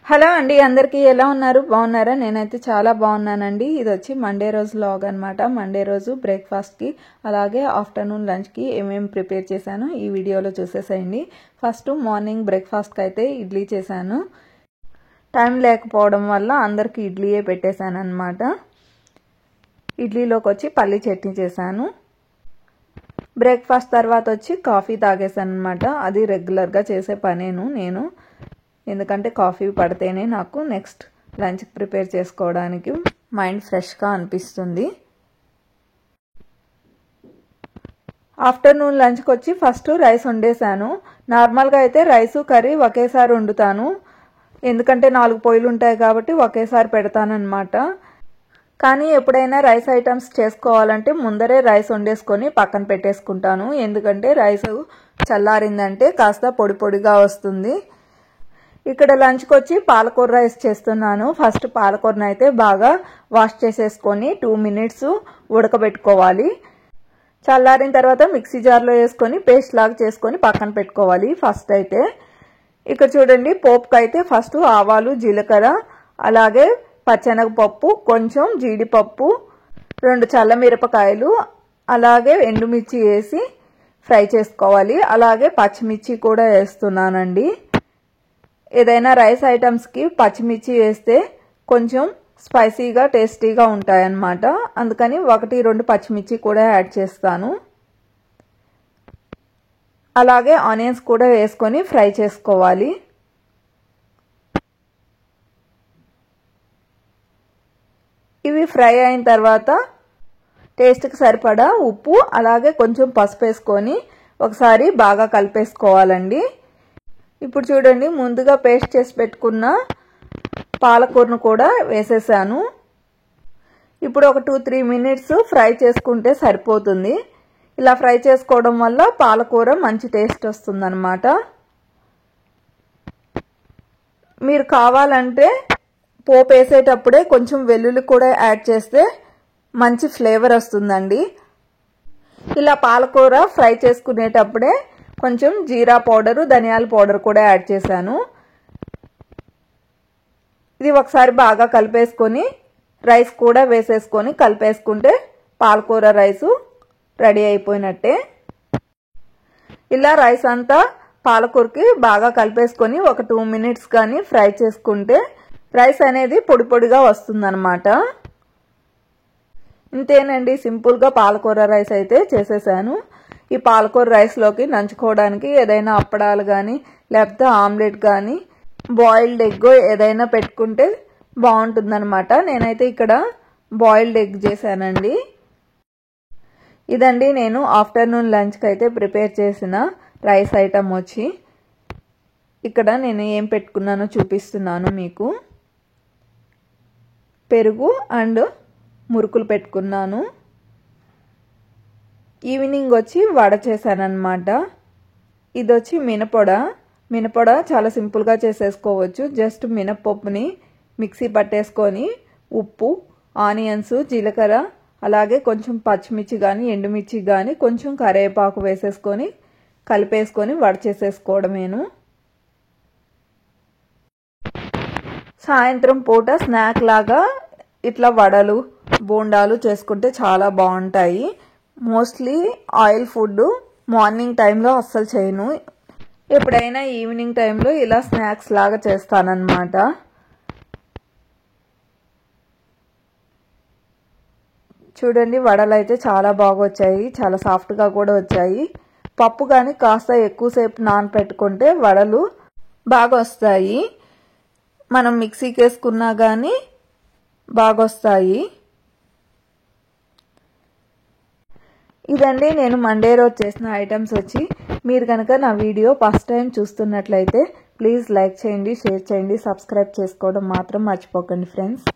Hello అండి, అందరికీ ఎలా ఉన్నారు? బాగున్నారా? నేనైతే చాలా బాగున్నానండి. ఇది వచ్చి మండే రోజు వ్లాగ్ అనమాట. మండే రోజు బ్రేక్ఫాస్ట్కి అలాగే ఆఫ్టర్నూన్ లంచ్కి ఏమేమి ప్రిపేర్ చేశాను ఈ వీడియోలో చూసేసేయండి. ఫస్ట్ మార్నింగ్ బ్రేక్ఫాస్ట్కి అయితే ఇడ్లీ చేశాను. టైం లేకపోవడం వల్ల అందరికీ ఇడ్లీయే పెట్టేశాను అనమాట. ఇడ్లీలోకి వచ్చి పల్లి చట్నీ చేశాను. బ్రేక్ఫాస్ట్ తర్వాత వచ్చి కాఫీ తాగేశాను అనమాట. అది రెగ్యులర్గా చేసే పనేను నేను, ఎందుకంటే కాఫీ పడితేనే నాకు నెక్స్ట్ లంచ్ ప్రిపేర్ చేసుకోవడానికి మైండ్ ఫ్రెష్గా అనిపిస్తుంది. ఆఫ్టర్నూన్ లంచ్కి వచ్చి ఫస్ట్ రైస్ వండేసాను. నార్మల్గా అయితే రైసు కర్రీ ఒకేసారి వండుతాను, ఎందుకంటే 4 పొయ్యిలు ఉంటాయి కాబట్టి ఒకేసారి పెడతానమాట. కానీ ఎప్పుడైనా రైస్ ఐటమ్స్ చేసుకోవాలంటే ముందరే రైస్ వండేసుకొని పక్కన పెట్టేసుకుంటాను, ఎందుకంటే రైస్ చల్లారిందంటే కాస్త పొడి పొడిగా వస్తుంది. ఇక్కడ లంచ్కి వచ్చి పాలకూర రైస్ చేస్తున్నాను. ఫస్ట్ పాలకూరను అయితే బాగా వాష్ చేసేసుకొని 2 మినిట్స్ ఉడకబెట్టుకోవాలి. చల్లారిన తర్వాత మిక్సీ జార్లో వేసుకొని పేస్ట్ లాగా చేసుకొని పక్కన పెట్టుకోవాలి. ఫస్ట్ అయితే ఇక్కడ చూడండి, పోపుకి అయితే ఫస్ట్ ఆవాలు, జీలకర్ర, అలాగే పచ్చెనగపప్పు, కొంచెం జీడిపప్పు, 2 చల్లమిరపకాయలు, అలాగే ఎండుమిర్చి వేసి ఫ్రై చేసుకోవాలి. అలాగే పచ్చిమిర్చి కూడా వేస్తున్నానండి. ఏదైనా రైస్ ఐటమ్స్కి పచ్చిమిర్చి వేస్తే కొంచెం స్పైసీగా టేస్టీగా ఉంటాయన్నమాట, అందుకని 1-2 పచ్చిమిర్చి కూడా యాడ్ చేస్తాను. అలాగే ఆనియన్స్ కూడా వేసుకొని ఫ్రై చేసుకోవాలి. ఇవి ఫ్రై అయిన తర్వాత టేస్ట్కి సరిపడా ఉప్పు అలాగే కొంచెం పసుపు వేసుకొని ఒకసారి బాగా కలిపేసుకోవాలండి. ఇప్పుడు చూడండి, ముందుగా పేస్ట్ చేసి పెట్టుకున్న పాలకూరను కూడా వేసేసాను. ఇప్పుడు ఒక 2-3 మినిట్స్ ఫ్రై చేసుకుంటే సరిపోతుంది. ఇలా ఫ్రై చేసుకోవడం వల్ల పాలకూర మంచి టేస్ట్ వస్తుందన్నమాట. మీరు కావాలంటే పోపు వేసేటప్పుడే కొంచెం వెల్లుల్లి కూడా యాడ్ చేస్తే మంచి ఫ్లేవర్ వస్తుందండి. ఇలా పాలకూర ఫ్రై చేసుకునేటప్పుడే కొంచెం జీరా పౌడరు, ధనియాల పౌడర్ కూడా యాడ్ చేశాను. ఇది ఒకసారి బాగా కలిపేసుకొని రైస్ కూడా వేసేసుకొని కలిపేసుకుంటే పాలకూర రైసు రెడీ అయిపోయినట్టే. ఇలా రైస్ అంతా పాలకూరకి బాగా కలిపేసుకొని ఒక 2 మినిట్స్ కానీ ఫ్రై చేసుకుంటే రైస్ అనేది పొడి పొడిగా వస్తుందన్నమాట. ఇంతేనండి, సింపుల్గా పాలకూర రైస్ అయితే చేసేసాను. ఈ పాలకూర రైస్లోకి నంచుకోవడానికి ఏదైనా అప్పడాలు కానీ లేకపోతే ఆమ్లెట్ కానీ బాయిల్డ్ ఎగ్ ఏదైనా పెట్టుకుంటే బాగుంటుందన్నమాట. నేనైతే ఇక్కడ బాయిల్డ్ ఎగ్ చేశానండి. ఇదండి నేను ఆఫ్టర్నూన్ లంచ్కి అయితే ప్రిపేర్ చేసిన రైస్ ఐటమ్ వచ్చి. ఇక్కడ నేను ఏం పెట్టుకున్నానో చూపిస్తున్నాను మీకు. పెరుగు అండ్ మురుకులు పెట్టుకున్నాను. ఈవినింగ్ వచ్చి వడ చేశానన్నమాట. ఇది వచ్చి మినపొడ చాలా సింపుల్గా చేసేసుకోవచ్చు. జస్ట్ మినపప్పుని మిక్సీ పట్టేసుకొని ఉప్పు, ఆనియన్స్, జీలకర్ర, అలాగే కొంచెం పచ్చిమిర్చి కానీ ఎండుమిర్చి కానీ కొంచెం కరివేపాకు వేసేసుకొని కలిపేసుకొని వడ చేసేసుకోవడమేను. సాయంత్రం పూట స్నాక్ లాగా ఇట్లా వడలు, బోండాలు చేసుకుంటే చాలా బాగుంటాయి. మోస్ట్లీ ఆయిల్ ఫుడ్ మార్నింగ్ టైంలో అస్సలు చేయను, ఎప్పుడైనా ఈవినింగ్ టైంలో ఇలా స్నాక్స్ లాగా చేస్తానన్నమాట. చూడండి, వడలు అయితే చాలా బాగా వచ్చాయి, చాలా సాఫ్ట్గా కూడా వచ్చాయి. పప్పు కానీ కాస్త ఎక్కువసేపు నానపెట్టుకుంటే వడలు బాగా వస్తాయి. మనం మిక్సీకి వేసుకున్నా కానీ బాగా వస్తాయి. ఇదండి నేను మండే రోజు చేసిన ఐటమ్స్ వచ్చి. మీరు కనుక నా వీడియో ఫస్ట్ టైం చూస్తున్నట్లయితే ప్లీజ్ లైక్ చేయండి, షేర్ చేయండి, సబ్స్క్రైబ్ చేసుకోవడం మాత్రం మర్చిపోకండి ఫ్రెండ్స్.